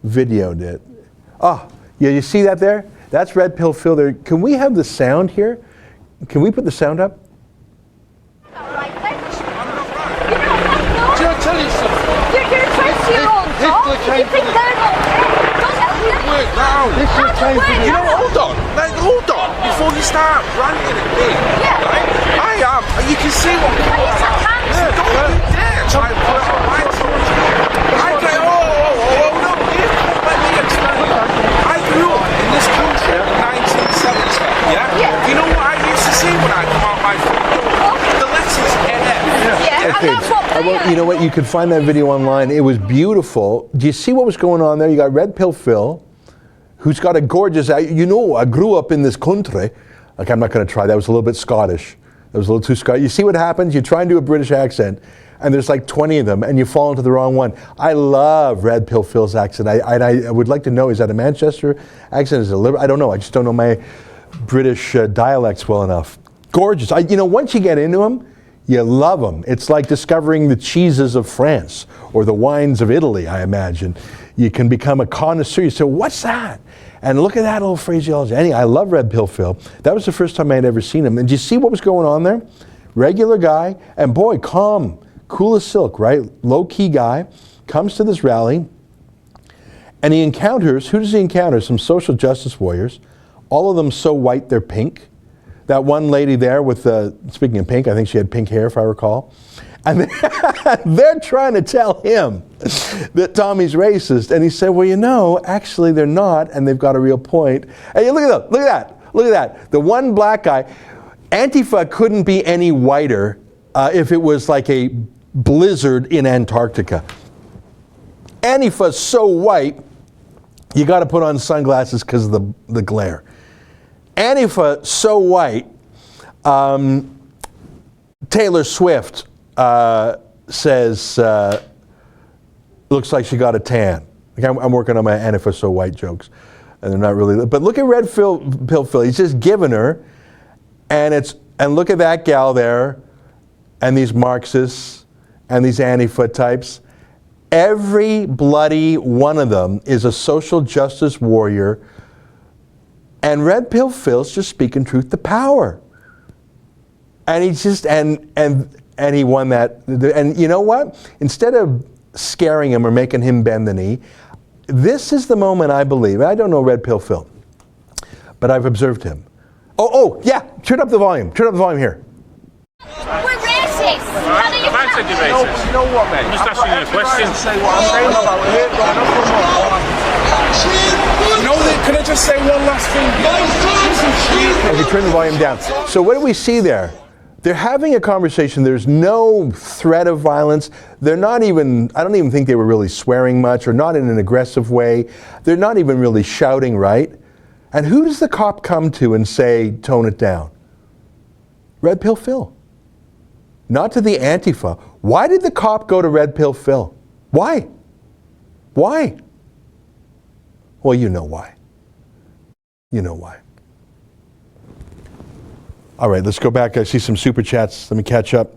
Speaker 1: videoed it. Ah, yeah, you see that there? That's Red Pill Phil there. Can we have the sound here? Can we put the sound up?
Speaker 5: Did I tell you something? You're a 20-year-old dog. You think they're not okay? Don't help me.
Speaker 4: Work now. You know, hold on. Hold on. Before you start ranting at me.
Speaker 5: Yeah.
Speaker 4: Right? I am. You can see what I'm
Speaker 5: Are you sarcastic?
Speaker 4: Don't you dare try and put it on my tongue. No. Let me explain. I grew up in this country in 1970. Yeah? You know what I used to see when I come out my front door? The letters NF.
Speaker 5: Yeah, and that's what they are.
Speaker 1: You know what? You could find that video online. It was beautiful. Do you see what was going on there? You got Red Pill Phil, who's got a gorgeous, you know, I grew up in this country. Like, I'm not going to try. That was a little bit Scottish. That was a little too Scottish. You see what happens? You try and do a British accent, and there's like 20 of them, and you fall into the wrong one. I love Red Pill Phil's accent. I would like to know, is that a Manchester accent? Is it I don't know. I just don't know my British dialects well enough. Gorgeous. You know, once you get into them, you love them. It's like discovering the cheeses of France or the wines of Italy, I imagine. You can become a connoisseur. You say, what's that? And look at that little phraseology. Anyway, I love Red Pill Phil. That was the first time I had ever seen him. And do you see what was going on there? Regular guy, and boy, calm, cool as silk, right? Low-key guy, comes to this rally, and he encounters, who does he encounter? Some social justice warriors, all of them so white they're pink. That one lady there with speaking of pink, I think she had pink hair if I recall. And they're trying to tell him that Tommy's racist. And he said, well, you know, actually they're not, and they've got a real point. Hey, look at that. The one black guy, Antifa couldn't be any whiter if it was like a blizzard in Antarctica. Antifa's so white, you got to put on sunglasses because of the glare. Antifa so white. Taylor Swift says, looks like she got a tan. Like I'm working on my Antifa so white jokes, and they're not really. But look at Red Pill Phil. He's just giving her, and look at that gal there, and these Marxists, and these Antifa types. Every bloody one of them is a social justice warrior, and Red Pill Phil's just speaking truth to power. And he just and he won that. And you know what? Instead of scaring him or making him bend the knee, this is the moment I believe. I don't know Red Pill Phil, but I've observed him. Oh yeah, turn up the volume. Turn up the volume here.
Speaker 5: We're racist. How do you
Speaker 6: I said you're racist.
Speaker 7: You know what, mate?
Speaker 6: I'm just asking you a question.
Speaker 7: Say what I'm saying about here going up for more. No, can I just say one last thing?
Speaker 1: Okay, turn the volume down. So what do we see there? They're having a conversation. There's no threat of violence. They're not even, I don't even think they were really swearing much, or not in an aggressive way. They're not even really shouting, right? And who does the cop come to and say, tone it down? Red Pill Phil. Not to the Antifa. Why did the cop go to Red Pill Phil? Why? Why? Well, you know why. You know why. All right, let's go back. I see some super chats. Let me catch up.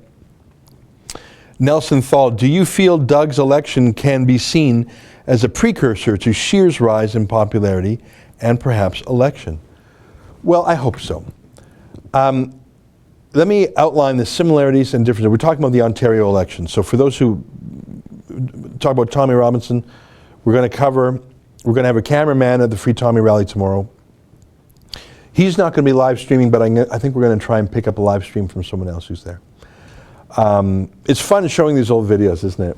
Speaker 1: Nelson Thal, do you feel Doug's election can be seen as a precursor to Scheer's rise in popularity and perhaps election? Well, I hope so. Let me outline the similarities and differences. We're talking about the Ontario election. So for those who talk about Tommy Robinson, we're going to have a cameraman at the Free Tommy rally tomorrow. He's not going to be live streaming, but I think we're going to try and pick up a live stream from someone else who's there. It's fun showing these old videos, isn't it?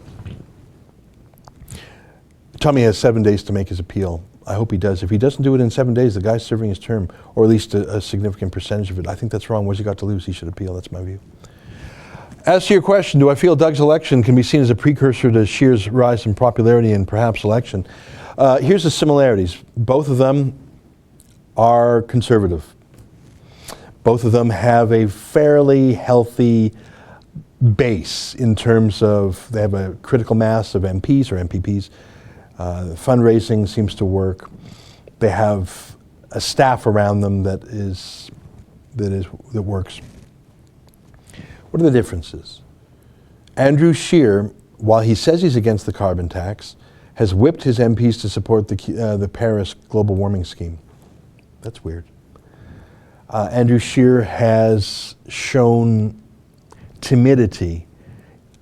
Speaker 1: Tommy has 7 days to make his appeal. I hope he does. If he doesn't do it in 7 days, the guy's serving his term, or at least a significant percentage of it. I think that's wrong. What's he got to lose? He should appeal. That's my view. As to your question, do I feel Doug's election can be seen as a precursor to Scheer's rise in popularity and perhaps election? Here's the similarities. Both of them are conservative. Both of them have a fairly healthy base in terms of they have a critical mass of MPs or MPPs. Fundraising seems to work. They have a staff around them that works. What are the differences? Andrew Scheer, while he says he's against the carbon tax, has whipped his MPs to support the Paris global warming scheme. That's weird. Andrew Scheer has shown timidity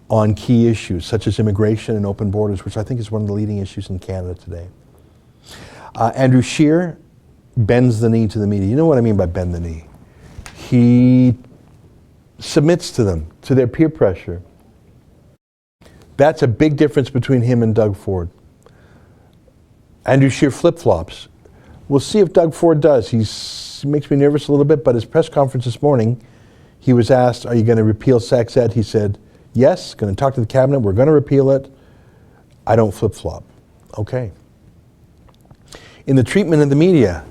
Speaker 1: on key issues such as immigration and open borders, which I think is one of the leading issues in Canada today. Andrew Scheer bends the knee to the media. You know what I mean by bend the knee? He submits to them, to their peer pressure. That's a big difference between him and Doug Ford. Andrew Scheer flip-flops. We'll see if Doug Ford does. He makes me nervous a little bit, but his press conference this morning, he was asked, are you going to repeal sex ed? He said, yes, going to talk to the cabinet, we're going to repeal it. I don't flip-flop. Okay. In the treatment of the media,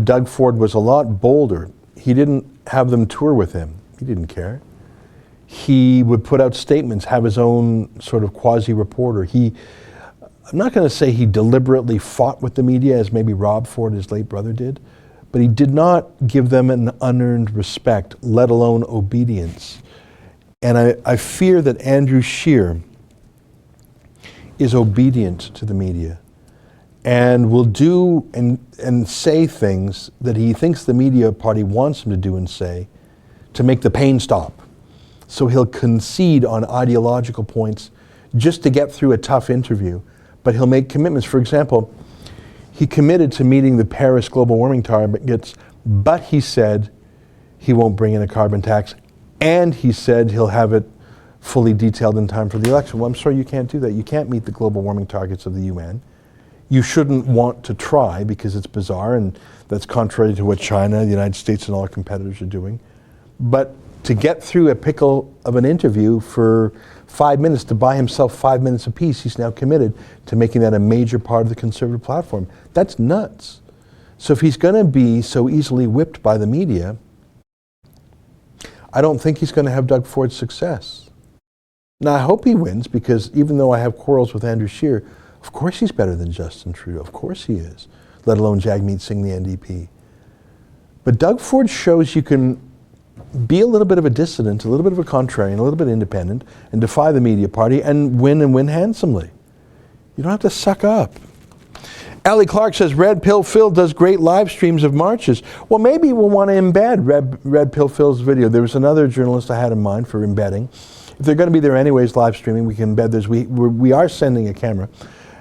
Speaker 1: Doug Ford was a lot bolder. He didn't have them tour with him. He didn't care. He would put out statements, have his own sort of quasi-reporter. I'm not going to say he deliberately fought with the media as maybe Rob Ford, his late brother, did, but he did not give them an unearned respect, let alone obedience. And I fear that Andrew Scheer is obedient to the media and will do and say things that he thinks the media party wants him to do and say to make the pain stop. So he'll concede on ideological points just to get through a tough interview. But he'll make commitments. For example, he committed to meeting the Paris global warming targets, but he said he won't bring in a carbon tax, and he said he'll have it fully detailed in time for the election. Well, I'm sorry, you can't do that. You can't meet the global warming targets of the UN. You shouldn't want to try because it's bizarre, and that's contrary to what China, the United States, and all our competitors are doing. But to get through a pickle of an interview for 5 minutes, to buy himself 5 minutes apiece, he's now committed to making that a major part of the Conservative platform. That's nuts. So if he's going to be so easily whipped by the media, I don't think he's going to have Doug Ford's success. Now, I hope he wins, because even though I have quarrels with Andrew Scheer, of course he's better than Justin Trudeau. Of course he is, let alone Jagmeet Singh, the NDP. But Doug Ford shows you can be a little bit of a dissident, a little bit of a contrarian, a little bit independent, and defy the media party and win handsomely. You don't have to suck up. Allie Clark says, Red Pill Phil does great live streams of marches. Well, maybe we'll want to embed Red Pill Phil's video. There was another journalist I had in mind for embedding. If they're going to be there anyways, live streaming, we can embed this. We are sending a camera,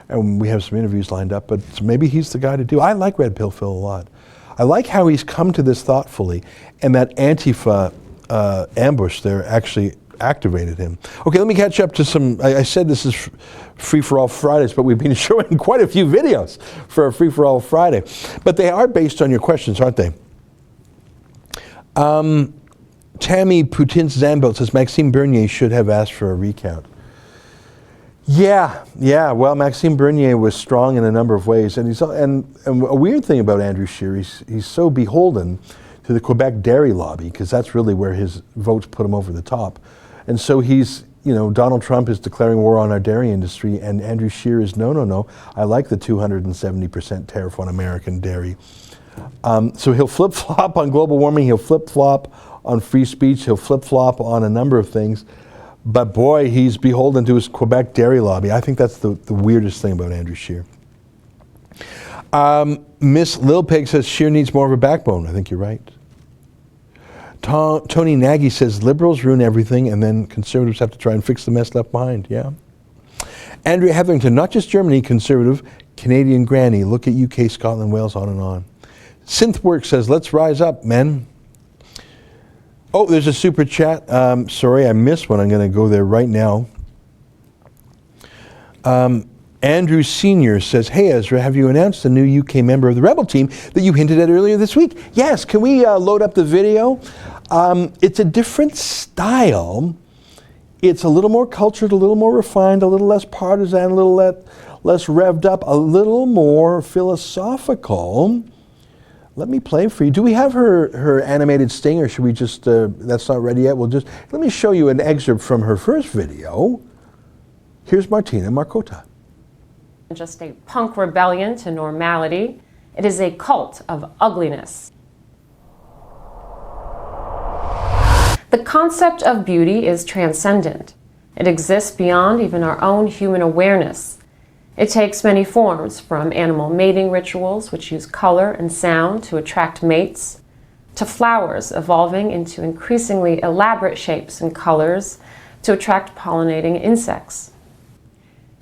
Speaker 1: and we have some interviews lined up, but maybe he's the guy to do. I like Red Pill Phil a lot. I like how he's come to this thoughtfully, and that Antifa ambush there actually activated him. Okay, let me catch up to some, I said this is Free for All Fridays, but we've been showing quite a few videos for a Free for All Friday. But they are based on your questions, aren't they? Tammy Putin-Zanbelt says, Maxime Bernier should have asked for a recount. Yeah, well, Maxime Bernier was strong in a number of ways, and a weird thing about Andrew Scheer, he's so beholden to the Quebec dairy lobby, because that's really where his votes put him over the top. And so Donald Trump is declaring war on our dairy industry, and Andrew Scheer is, no, I like the 270% tariff on American dairy. So he'll flip-flop on global warming, he'll flip-flop on free speech, he'll flip-flop on a number of things. But boy, he's beholden to his Quebec dairy lobby. I think that's the weirdest thing about Andrew Scheer. Miss Lil Pig says Scheer needs more of a backbone. I think you're right. Tony Nagy says liberals ruin everything and then conservatives have to try and fix the mess left behind. Yeah. Andrea Hetherington, not just Germany, conservative, Canadian granny. Look at UK, Scotland, Wales, on and on. Synthwork says, let's rise up, men. Oh, there's a super chat. Sorry, I missed one. I'm going to go there right now. Andrew Sr. says, hey, Ezra, have you announced a new UK member of the Rebel team that you hinted at earlier this week? Yes, can we load up the video? It's a different style. It's a little more cultured, a little more refined, a little less partisan, a little less revved up, a little more philosophical. Let me play for you. Do we have her animated sting, or should we just, that's not ready yet? Let me show you an excerpt from her first video. Here's Martina Markota.
Speaker 6: Just a punk rebellion to normality. It is a cult of ugliness. The concept of beauty is transcendent. It exists beyond even our own human awareness. It takes many forms, from animal mating rituals, which use color and sound to attract mates, to flowers evolving into increasingly elaborate shapes and colors to attract pollinating insects.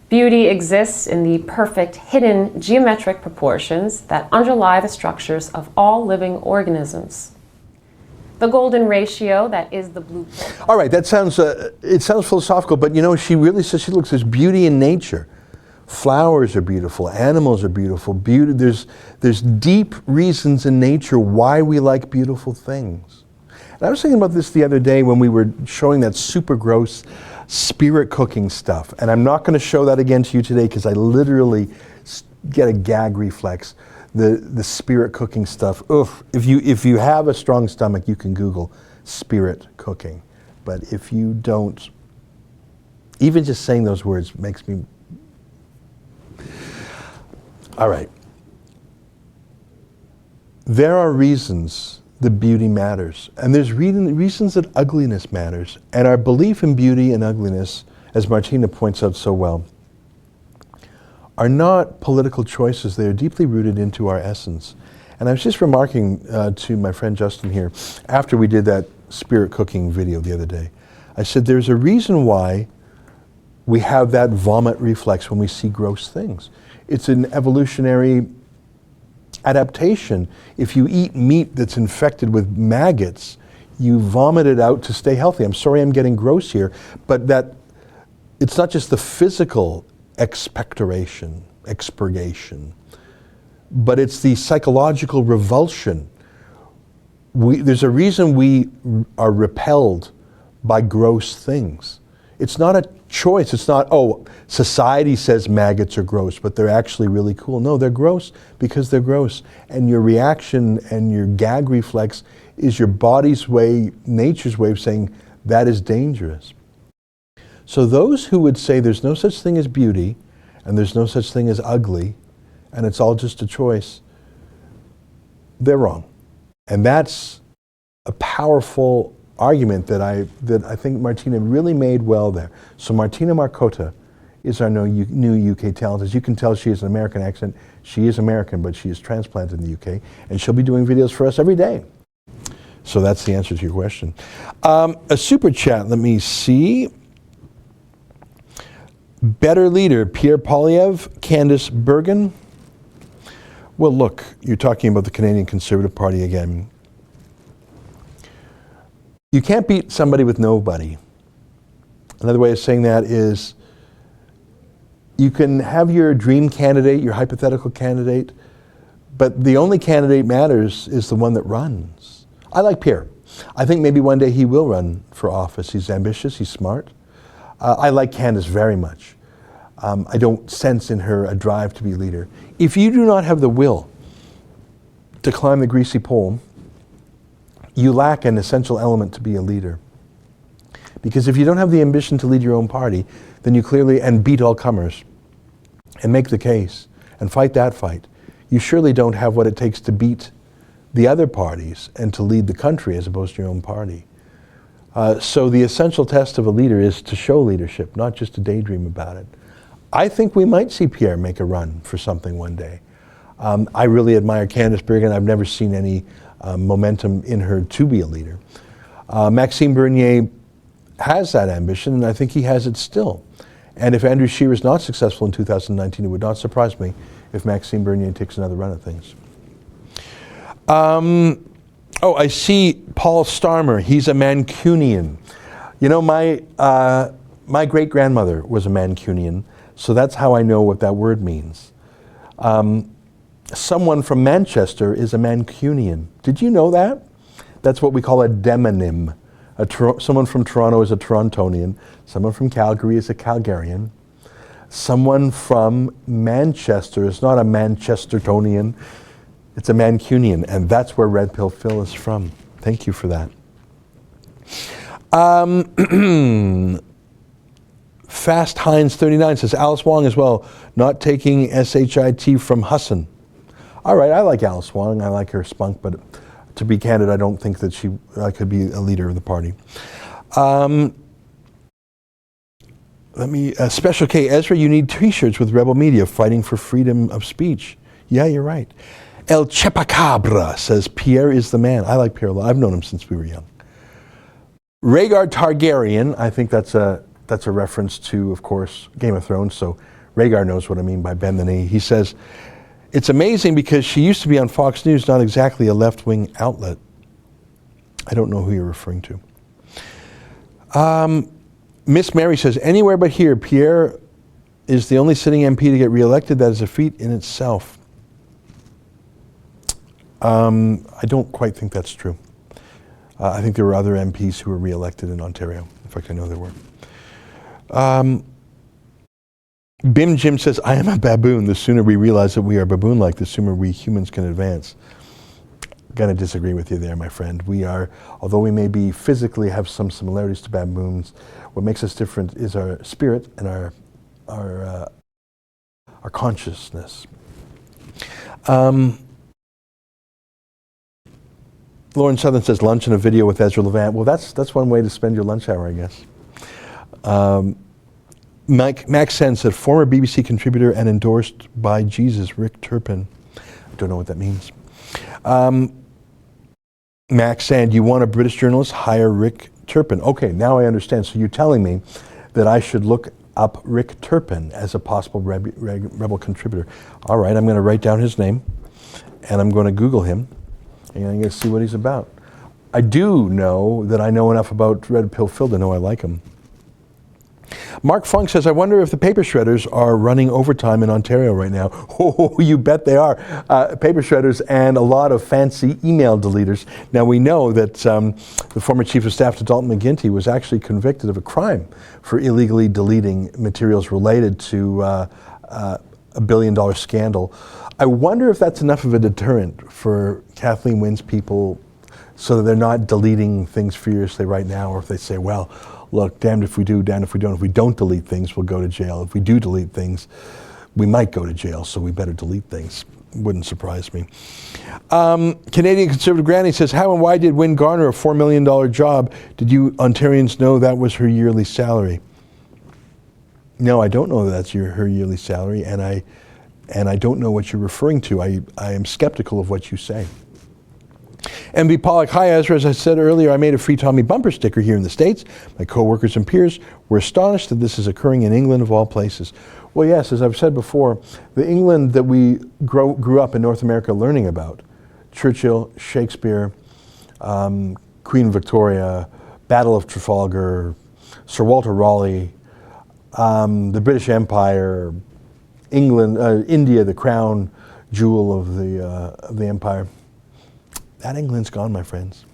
Speaker 6: Beauty exists in the perfect hidden geometric proportions that underlie the structures of all living organisms. The golden ratio that is the blueprint.
Speaker 1: All right, that sounds, it sounds philosophical, but she really says she looks, there's beauty in nature. Flowers are beautiful, animals are beautiful, there's deep reasons in nature why we like beautiful things. And I was thinking about this the other day when we were showing that super gross spirit cooking stuff. And I'm not going to show that again to you today because I literally get a gag reflex. The spirit cooking stuff. Oof. If you have a strong stomach, you can Google spirit cooking. But if you don't, even just saying those words makes me... All right. There are reasons that beauty matters. And there's reasons that ugliness matters. And our belief in beauty and ugliness, as Martina points out so well, are not political choices. They are deeply rooted into our essence. And I was just remarking to my friend Justin here, after we did that spirit cooking video the other day, I said there's a reason why we have that vomit reflex when we see gross things. It's an evolutionary adaptation. If you eat meat that's infected with maggots, you vomit it out to stay healthy. I'm sorry I'm getting gross here, but that it's not just the physical expurgation, but it's the psychological revulsion. There's a reason we are repelled by gross things. It's not a choice. It's not, oh, society says maggots are gross, but they're actually really cool. No, they're gross because they're gross. And your reaction and your gag reflex is your body's way, nature's way of saying that is dangerous. So those who would say there's no such thing as beauty and there's no such thing as ugly and it's all just a choice, they're wrong. And that's a powerful argument that I think Martina really made well there. So Martina Marcotta is our new UK talent. As you can tell, she has an American accent. She is American, but she is transplanted in the UK, and she'll be doing videos for us every day. So that's the answer to your question. A super chat, let me see. Better leader, Pierre Poilievre, Candice Bergen. Well, look, you're talking about the Canadian Conservative Party again. You can't beat somebody with nobody. Another way of saying that is you can have your dream candidate, your hypothetical candidate, but the only candidate matters is the one that runs. I like Pierre. I think maybe one day he will run for office. He's ambitious, he's smart. I like Candice very much. I don't sense in her a drive to be leader. If you do not have the will to climb the greasy pole, you lack an essential element to be a leader. Because if you don't have the ambition to lead your own party, then you clearly, and beat all comers, and make the case, and fight that fight, you surely don't have what it takes to beat the other parties and to lead the country as opposed to your own party. So the essential test of a leader is to show leadership, not just to daydream about it. I think we might see Pierre make a run for something one day. I really admire Candice Bergen. I've never seen any momentum in her to be a leader. Maxime Bernier has that ambition, and I think he has it still. And if Andrew Scheer is not successful in 2019, it would not surprise me if Maxime Bernier takes another run at things. Oh, I see Paul Starmer. He's a Mancunian. You know, my great-grandmother was a Mancunian, so that's how I know what that word means. Someone from Manchester is a Mancunian. Did you know that? That's what we call a demonym. Someone from Toronto is a Torontonian. Someone from Calgary is a Calgarian. Someone from Manchester is not a Manchestertonian. It's a Mancunian, and that's where Red Pill Phil is from. Thank you for that. Fast Hines 39 says, Alice Wong as well, not taking SHIT from Hassan. All right, I like Alice Wong. I like her spunk, but to be candid, I don't think that she could be a leader of the party. Special K, Ezra, you need t-shirts with Rebel Media fighting for freedom of speech. Yeah, you're right. El Chepacabra says, Pierre is the man. I like Pierre. I've known him since we were young. Rhaegar Targaryen, I think that's a reference to, of course, Game of Thrones, so Rhaegar knows what I mean by bend the knee. He says, it's amazing because she used to be on Fox News, not exactly a left-wing outlet. I don't know who you're referring to. Miss Mary says, anywhere but here, Pierre is the only sitting MP to get re-elected. That is a feat in itself. I don't quite think that's true. I think there were other MPs who were re-elected in Ontario. In fact, I know there were. Bim Jim says, I am a baboon. The sooner we realize that we are baboon-like, the sooner we humans can advance. I'm going to disagree with you there, my friend. We are, although we may be physically have some similarities to baboons, what makes us different is our spirit and our consciousness. Lauren Southern says, lunch and a video with Ezra Levant. Well, that's one way to spend your lunch hour, I guess. Max Sen said, former BBC contributor and endorsed by Jesus, Rick Turpin. I don't know what that means. Max Sand, you want a British journalist? Hire Rick Turpin. Okay, now I understand. So you're telling me that I should look up Rick Turpin as a possible rebel contributor. All right, I'm going to write down his name, and I'm going to Google him, and I'm going to see what he's about. I do know that I know enough about Red Pill Phil to know I like him. Mark Funk says, I wonder if the paper shredders are running overtime in Ontario right now. Oh, you bet they are. Paper shredders and a lot of fancy email deleters. Now, we know that the former Chief of Staff to Dalton McGuinty was actually convicted of a crime for illegally deleting materials related to a $1 billion scandal. I wonder if that's enough of a deterrent for Kathleen Wynne's people so that they're not deleting things furiously right now, or if they say, well, look, damned if we do, damned if we don't. If we don't delete things, we'll go to jail. If we do delete things, we might go to jail, so we better delete things. Wouldn't surprise me. Canadian Conservative Granny says, how and why did Wynne garner a $4 million job? Did you Ontarians know that was her yearly salary? No, I don't know that that's her yearly salary, and I don't know what you're referring to. I am skeptical of what you say. MV Pollock, hi Ezra, as I said earlier, I made a Free Tommy bumper sticker here in the States. My co-workers and peers were astonished that this is occurring in England of all places. Well, yes, as I've said before, the England that we grew up in North America learning about, Churchill, Shakespeare, Queen Victoria, Battle of Trafalgar, Sir Walter Raleigh, the British Empire, England, India, the crown jewel of the empire. That England's gone, my friends.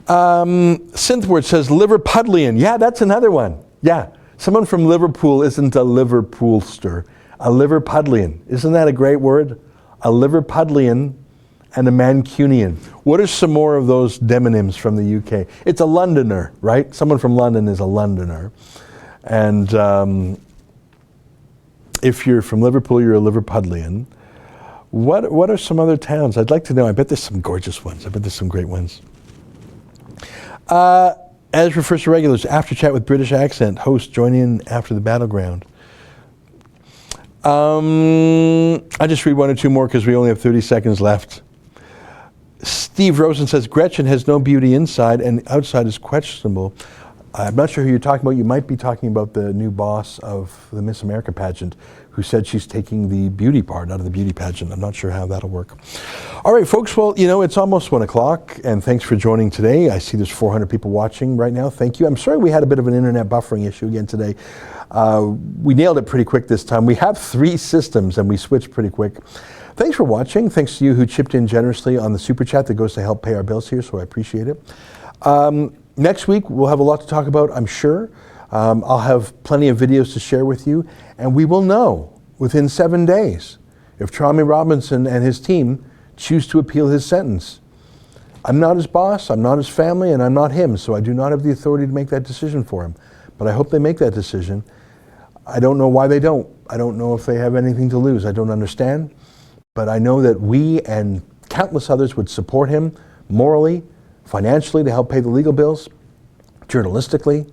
Speaker 1: Synthword says Liverpudlian. Yeah, that's another one. Yeah, someone from Liverpool isn't a Liverpoolster. A Liverpudlian. Isn't that a great word? A Liverpudlian and a Mancunian. What are some more of those demonyms from the UK? It's a Londoner, right? Someone from London is a Londoner. And if you're from Liverpool, you're a Liverpudlian. What are some other towns? I'd like to know. I bet there's some gorgeous ones. I bet there's some great ones. Ezra First to Regulars, After Chat with British Accent, host, join in after the battleground. I just read one or two more because we only have 30 seconds left. Steve Rosen says, Gretchen has no beauty inside and outside is questionable. I'm not sure who you're talking about. You might be talking about the new boss of the Miss America pageant who said she's taking the beauty part out of the beauty pageant. I'm not sure how that'll work. All right, folks. Well, you know, it's almost 1 o'clock, and thanks for joining today. I see there's 400 people watching right now. Thank you. I'm sorry we had a bit of an internet buffering issue again today. We nailed it pretty quick this time. We have 3 systems, and we switched pretty quick. Thanks for watching. Thanks to you who chipped in generously on the Super Chat that goes to help pay our bills here, so I appreciate it. Next week, we'll have a lot to talk about, I'm sure. I'll have plenty of videos to share with you, and we will know within 7 days if Tommy Robinson and his team choose to appeal his sentence. I'm not his boss, I'm not his family, and I'm not him, so I do not have the authority to make that decision for him. But I hope they make that decision. I don't know why they don't. I don't know if they have anything to lose. I don't understand. But I know that we and countless others would support him morally, financially to help pay the legal bills, journalistically.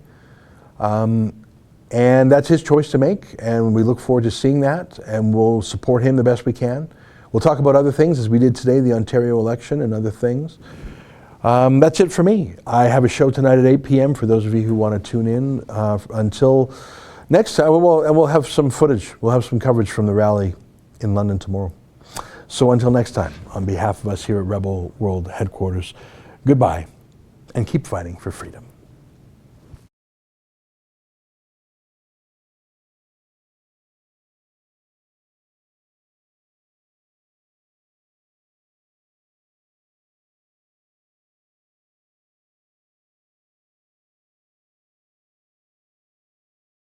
Speaker 1: And that's his choice to make, and we look forward to seeing that, and we'll support him the best we can. We'll talk about other things as we did today, the Ontario election and other things. That's it for me. I have a show tonight at 8 p.m. for those of you who want to tune in. Until next time, we'll have some footage. We'll have some coverage from the rally in London tomorrow. So until next time, on behalf of us here at Rebel World Headquarters, goodbye, and keep fighting for freedom.